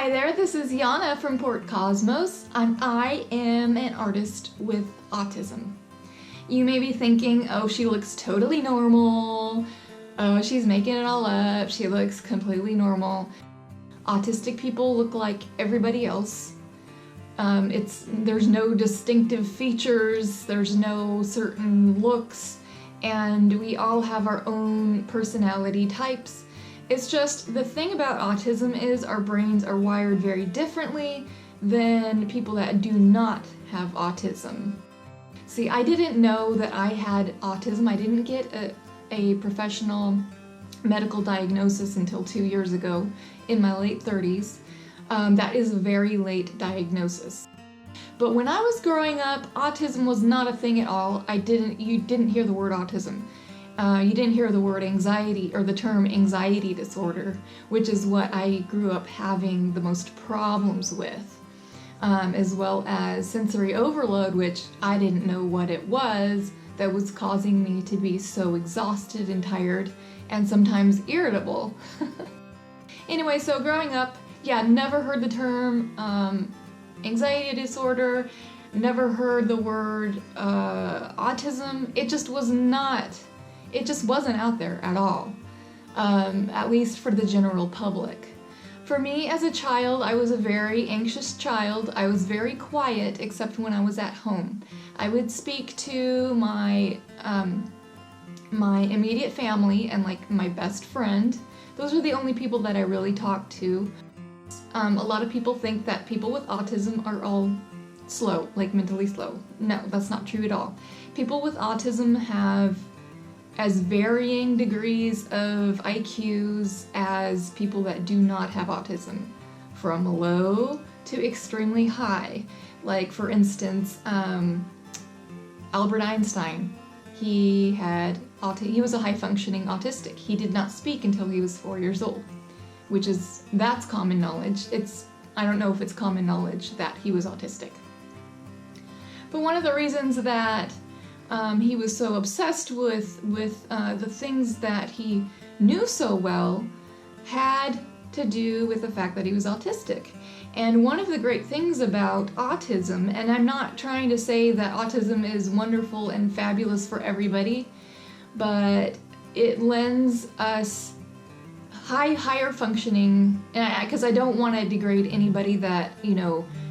Hi there, this is Yana from Port Cosmos, and I am an artist with autism. You may be thinking, oh, she looks totally normal, oh, she's making it all up, she looks completely normal. Autistic people look like everybody else. There's no distinctive features, there's no certain looks, and we all have our own personality types. It's just the thing about autism is our brains are wired very differently than people that do not have autism. See, I didn't know that I had autism. I didn't get a professional medical diagnosis until 2 years ago in my late 30s. That is a very late diagnosis. But when I was growing up, autism was not a thing at all. You didn't hear the word autism. You didn't hear the word anxiety or the term anxiety disorder, which is what I grew up having the most problems with, as well as sensory overload, which I didn't know what it was that was causing me to be so exhausted and tired and sometimes irritable. Anyway, so growing up, never heard the term anxiety disorder, never heard the word autism. It just wasn't out there at all, at least for the general public. For me as a child, I was a very anxious child. I was very quiet except when I was at home. I would speak to my immediate family and like my best friend. Those are the only people that I really talked to. A lot of people think that people with autism are all slow, like mentally slow. No, that's not true at all. People with autism have as varying degrees of IQs as people that do not have autism, from low to extremely high. Like, for instance, Albert Einstein, he was a high-functioning autistic. He did not speak until he was 4 years old, that's common knowledge. I don't know if it's common knowledge that he was autistic. But one of the reasons that he was so obsessed with the things that he knew so well had to do with the fact that he was autistic. And one of the great things about autism, and I'm not trying to say that autism is wonderful and fabulous for everybody, but it lends us higher functioning, because I don't want to degrade anybody that,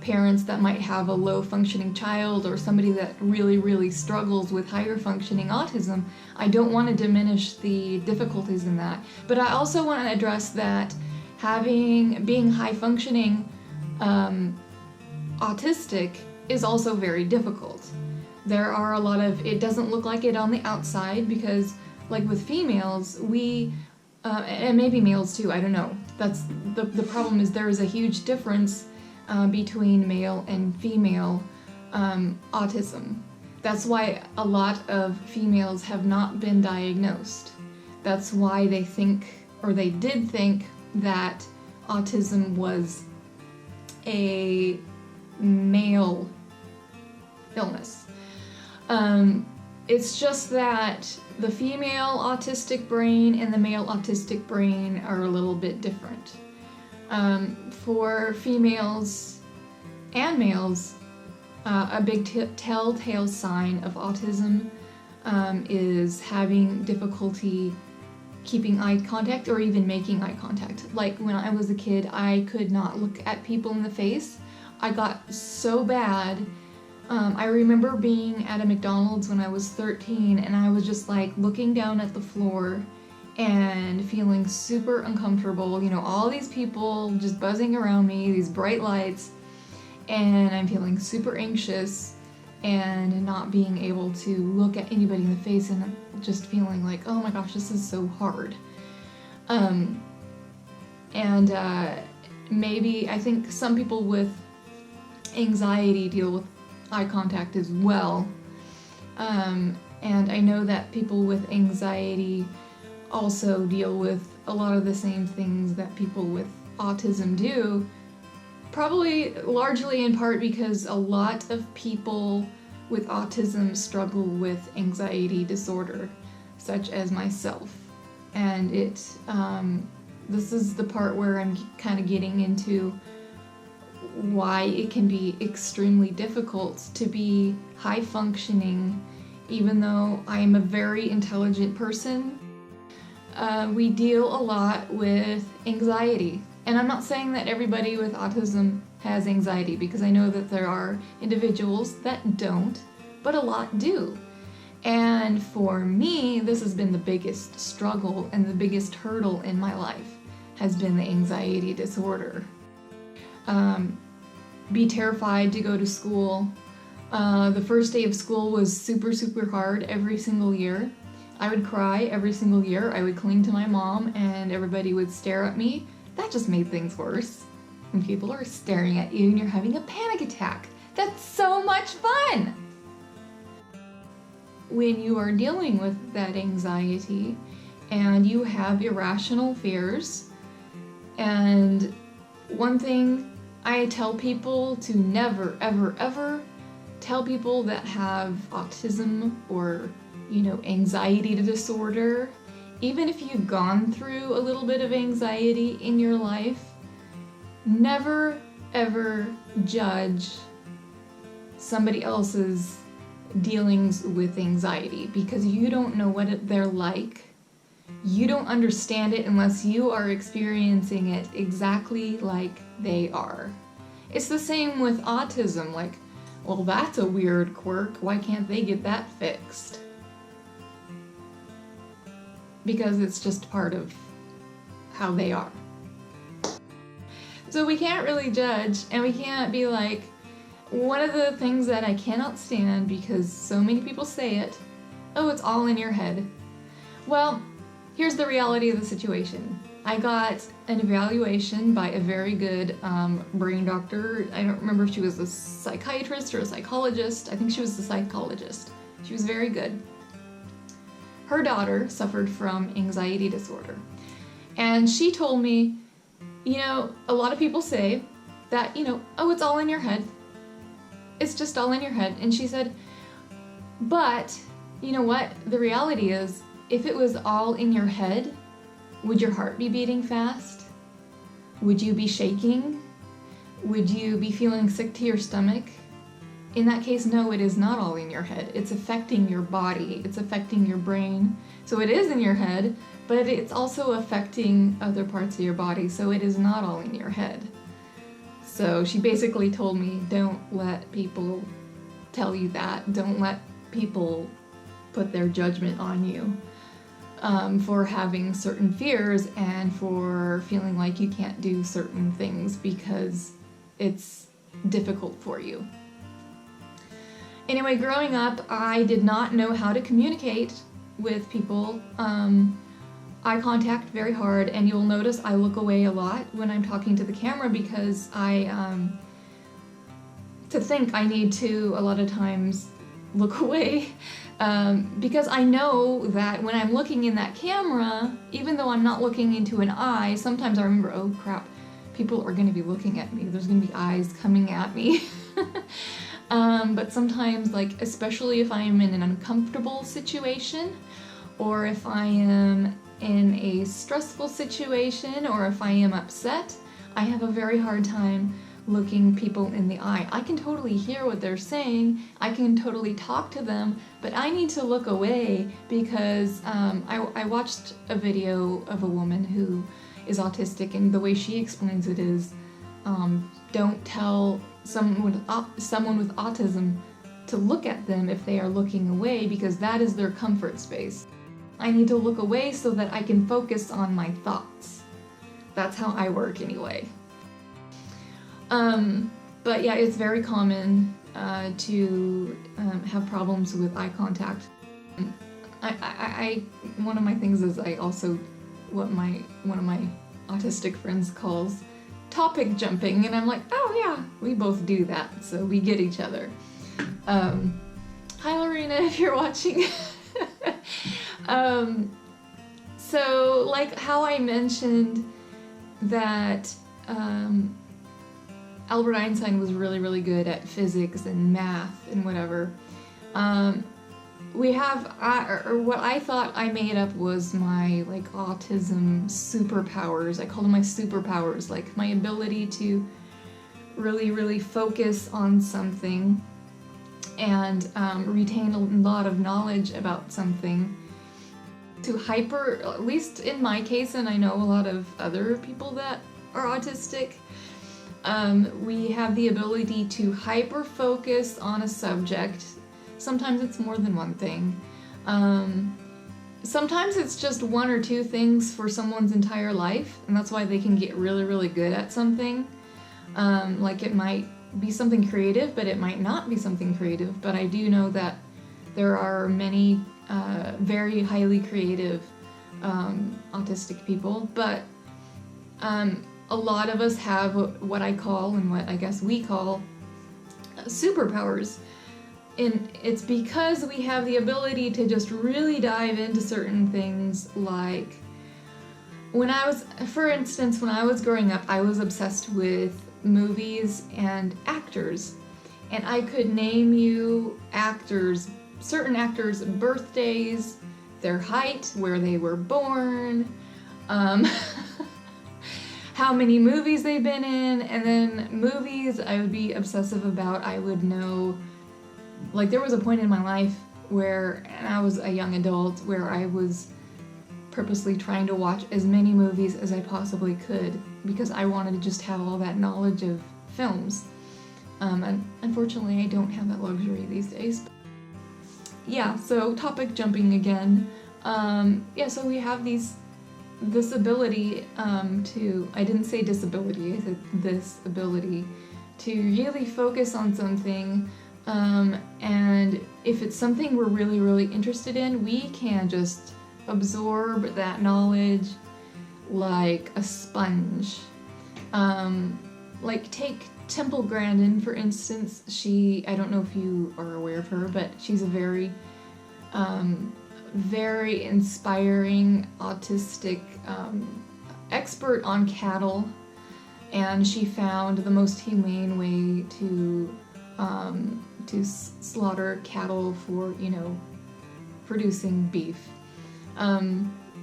parents that might have a low functioning child or somebody that really, really struggles with higher functioning autism. I don't want to diminish the difficulties in that. But I also want to address that being high functioning autistic is also very difficult. There are it doesn't look like it on the outside because, like with females, and maybe males too, I don't know. That's the problem is there is a huge difference between male and female autism. That's why a lot of females have not been diagnosed. That's why they did think that autism was a male illness. It's just that the female autistic brain and the male autistic brain are a little bit different. For females and males, a big telltale sign of autism is having difficulty keeping eye contact or even making eye contact. Like when I was a kid, I could not look at people in the face. I got so bad. I remember being at a McDonald's when I was 13 and I was just like looking down at the floor and feeling super uncomfortable, all these people just buzzing around me, these bright lights, and I'm feeling super anxious and not being able to look at anybody in the face and just feeling like, oh my gosh, this is so hard. Maybe I think some people with anxiety deal with eye contact as well. And I know that people with anxiety also deal with a lot of the same things that people with autism do, probably largely in part because a lot of people with autism struggle with anxiety disorder, such as myself. And this is the part where I'm kind of getting into why it can be extremely difficult to be high functioning, even though I am a very intelligent person. We deal a lot with anxiety. And I'm not saying that everybody with autism has anxiety, because I know that there are individuals that don't, but a lot do. And for me, this has been the biggest struggle and the biggest hurdle in my life, has been the anxiety disorder. Be terrified to go to school. The first day of school was super, super hard every single year. I would cry every single year. I would cling to my mom and everybody would stare at me. That just made things worse. When people are staring at you and you're having a panic attack. That's so much fun! When you are dealing with that anxiety and you have irrational fears, and one thing I tell people to never, ever, ever tell people that have autism or, anxiety disorder, even if you've gone through a little bit of anxiety in your life, never, ever judge somebody else's dealings with anxiety, because you don't know what they're like. You don't understand it unless you are experiencing it exactly like they are. It's the same with autism, like, well, that's a weird quirk, why can't they get that fixed? Because it's just part of how they are. So we can't really judge, and we can't be like, one of the things that I cannot stand, because so many people say it, oh, it's all in your head. Well, here's the reality of the situation. I got an evaluation by a very good brain doctor. I don't remember if she was a psychiatrist or a psychologist. I think she was a psychologist. She was very good. Her daughter suffered from anxiety disorder. And she told me, a lot of people say that, oh, it's all in your head. It's just all in your head. And she said, but you know what? The reality is, if it was all in your head, would your heart be beating fast? Would you be shaking? Would you be feeling sick to your stomach? In that case, no, it is not all in your head. It's affecting your body. It's affecting your brain. So it is in your head, but it's also affecting other parts of your body. So it is not all in your head. So she basically told me, don't let people tell you that. Don't let people put their judgment on you for having certain fears and for feeling like you can't do certain things because it's difficult for you. Anyway, growing up, I did not know how to communicate with people. Eye contact very hard, and you'll notice I look away a lot when I'm talking to the camera because to think I need to a lot of times look away because I know that when I'm looking in that camera, even though I'm not looking into an eye, sometimes I remember, oh crap, people are going to be looking at me. There's going to be eyes coming at me. But sometimes, like, especially if I am in an uncomfortable situation, or if I am in a stressful situation, or if I am upset, I have a very hard time looking people in the eye. I can totally hear what they're saying, I can totally talk to them, but I need to look away because I watched a video of a woman who is autistic, and the way she explains it is, don't tell someone with autism to look at them if they are looking away, because that is their comfort space. I need to look away so that I can focus on my thoughts. That's how I work anyway. But yeah, it's very common to have problems with eye contact. I one of my things is I also what one of my autistic friends calls topic jumping, and I'm like, oh yeah, we both do that, so we get each other. Hi Lorena, if you're watching. So like how I mentioned that Albert Einstein was really, really good at physics and math and whatever. What I thought I made up was my like autism superpowers. I called them my superpowers, like my ability to really focus on something and retain a lot of knowledge about something. To at least in my case, and I know a lot of other people that are autistic, we have the ability to hyper focus on a subject. Sometimes it's more than one thing. Sometimes it's just one or two things for someone's entire life, and that's why they can get really good at something. Like it might be something creative, but it might not be something creative. But I do know that there are many very highly creative autistic people, but a lot of us have what I call, and what I guess we call, superpowers. And it's because we have the ability to just really dive into certain things. Like for instance, when I was growing up, I was obsessed with movies and actors. And I could name you certain actors' birthdays, their height, where they were born, how many movies they've been in, and then movies I would be obsessive about. I would know, like, there was a point in my life where, and I was a young adult, where I was purposely trying to watch as many movies as I possibly could because I wanted to just have all that knowledge of films. And unfortunately, I don't have that luxury these days. Yeah, so topic jumping again. So we have this ability I didn't say disability, I said this ability to really focus on something, and if it's something we're really interested in, we can just absorb that knowledge like a sponge. Like take Temple Grandin, for instance. I don't know if you are aware of her, but she's a very inspiring autistic expert on cattle, and she found the most humane way to slaughter cattle for, producing beef.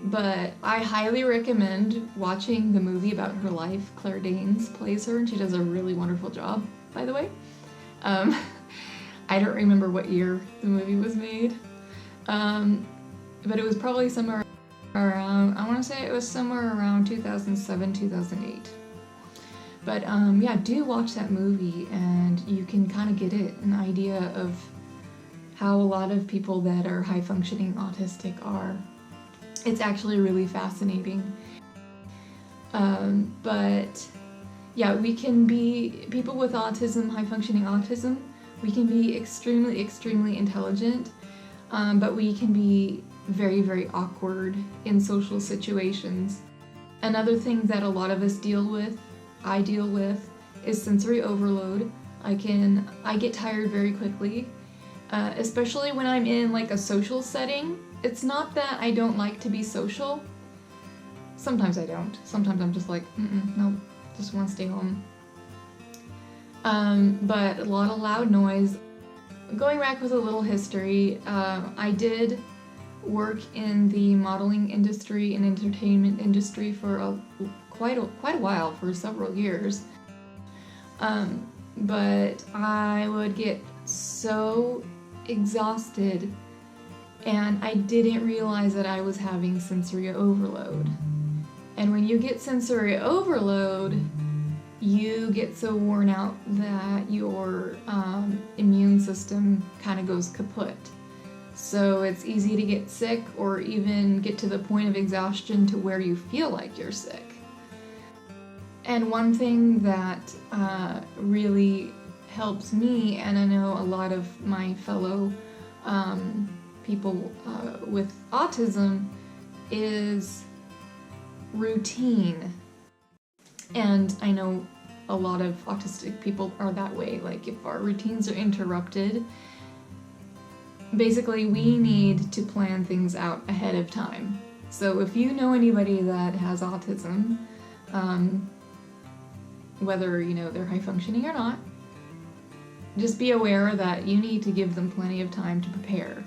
But I highly recommend watching the movie about her life. Claire Danes plays her, and she does a really wonderful job, by the way. I don't remember what year the movie was made, but it was probably somewhere around, I want to say it was somewhere around 2007, 2008. But do watch that movie, and you can kind of get an idea of how a lot of people that are high-functioning autistic are. It's actually really fascinating. We can be, people with autism, high-functioning autism, we can be extremely intelligent, but we can be very awkward in social situations. Another thing that a lot of us I deal with, is sensory overload. I get tired very quickly, especially when I'm in like a social setting. It's not that I don't like to be social. Sometimes I don't. Sometimes I'm just like, nope, just want to stay home. But a lot of loud noise. Going back with a little history, I did work in the modeling industry and entertainment industry for quite a while, for several years. But I would get so exhausted, and I didn't realize that I was having sensory overload. And when you get sensory overload, you get so worn out that your immune system kind of goes kaput. So it's easy to get sick, or even get to the point of exhaustion to where you feel like you're sick. And one thing that really helps me, and I know a lot of my fellow people with autism, is routine. And I know a lot of autistic people are that way. Like, if our routines are interrupted, basically we need to plan things out ahead of time. So if you know anybody that has autism, whether they're high functioning or not, just be aware that you need to give them plenty of time to prepare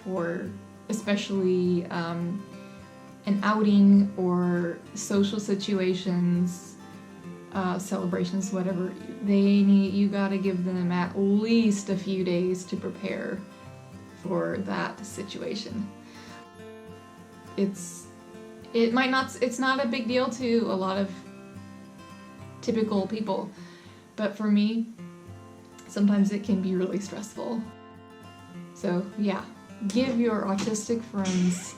for, especially an outing or social situations celebrations, whatever, you gotta give them at least a few days to prepare for that situation. It's not a big deal to a lot of typical people, but for me, sometimes it can be really stressful. So yeah, give your autistic friends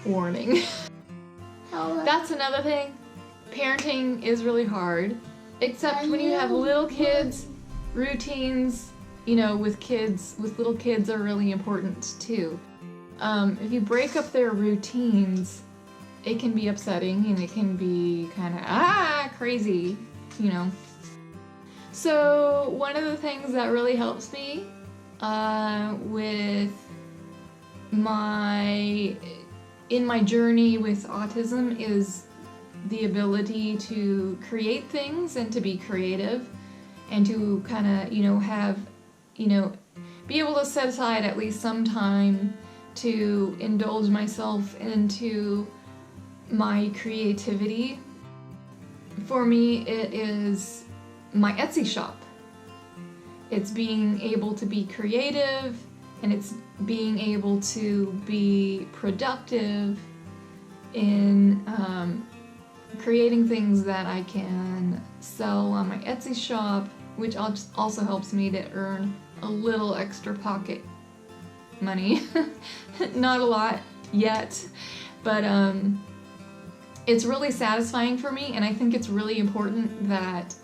warning. That's another thing. Parenting is really hard, except when you have little kids. Routines, with little kids are really important too. If you break up their routines, it can be upsetting and it can be kind of crazy, So one of the things that really helps me in my journey with autism is the ability to create things and to be creative and to kind of be able to set aside at least some time to indulge myself into my creativity. For me, it is my Etsy shop. It's being able to be creative, and it's being able to be productive in creating things that I can sell on my Etsy shop, which also helps me to earn a little extra pocket money. Not a lot yet, but it's really satisfying for me, and I think it's really important that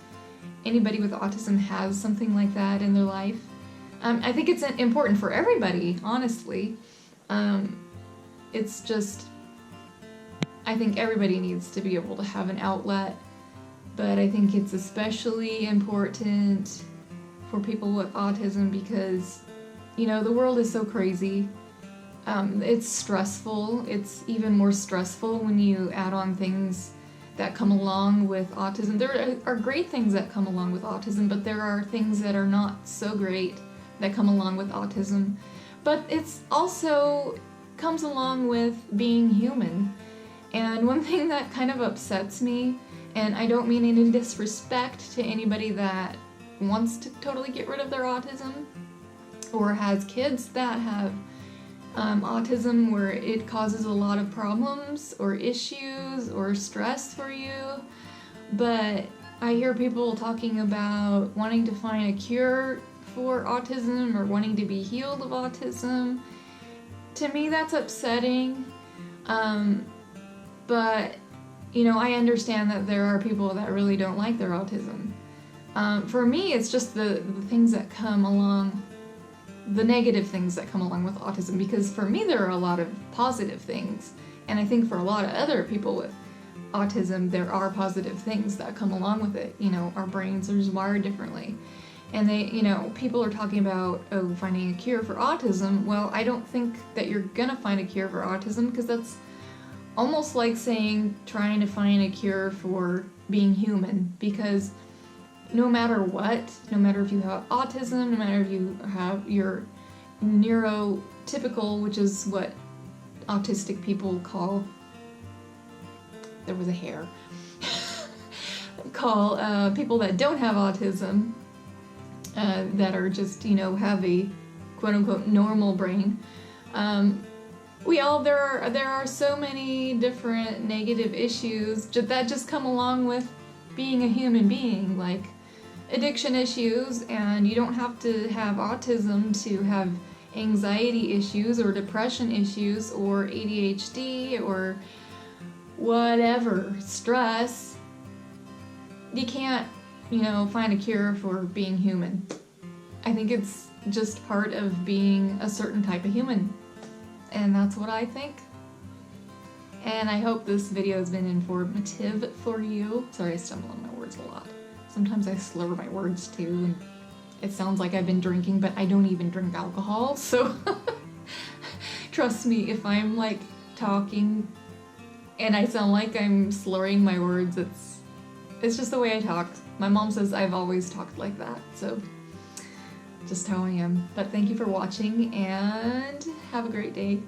anybody with autism has something like that in their life. I think it's important for everybody, honestly. It's just, I think everybody needs to be able to have an outlet, but I think it's especially important for people with autism because, the world is so crazy. It's stressful. It's even more stressful when you add on things that come along with autism. There are great things that come along with autism, but there are things that are not so great that come along with autism. But it's also comes along with being human. And one thing that kind of upsets me, and I don't mean any disrespect to anybody that wants to totally get rid of their autism or has kids that have autism where it causes a lot of problems or issues or stress for you, but I hear people talking about wanting to find a cure for autism or wanting to be healed of autism. To me, that's upsetting, but I understand that there are people that really don't like their autism. For me, it's just the things that come along, the negative things that come along with autism, because for me there are a lot of positive things, and I think for a lot of other people with autism there are positive things that come along with it. Our brains are just wired differently, and people are talking about finding a cure for autism. Well, I don't think that you're gonna find a cure for autism, because that's almost like trying to find a cure for being human, because no matter what, no matter if you have autism, no matter if you're neurotypical, which is what autistic people call, there was a hair, call people that don't have autism, that are just, have a quote-unquote normal brain. There are so many different negative issues that just come along with being a human being, like addiction issues, and you don't have to have autism to have anxiety issues or depression issues or ADHD or whatever, stress. You can't, find a cure for being human. I think it's just part of being a certain type of human, and that's what I think. And I hope this video has been informative for you. Sorry, I stumble on my words a lot. Sometimes I slur my words too, and it sounds like I've been drinking, but I don't even drink alcohol, so trust me, if I'm talking and I sound like I'm slurring my words, it's just the way I talk. My mom says I've always talked like that, so just how I am. But thank you for watching, and have a great day.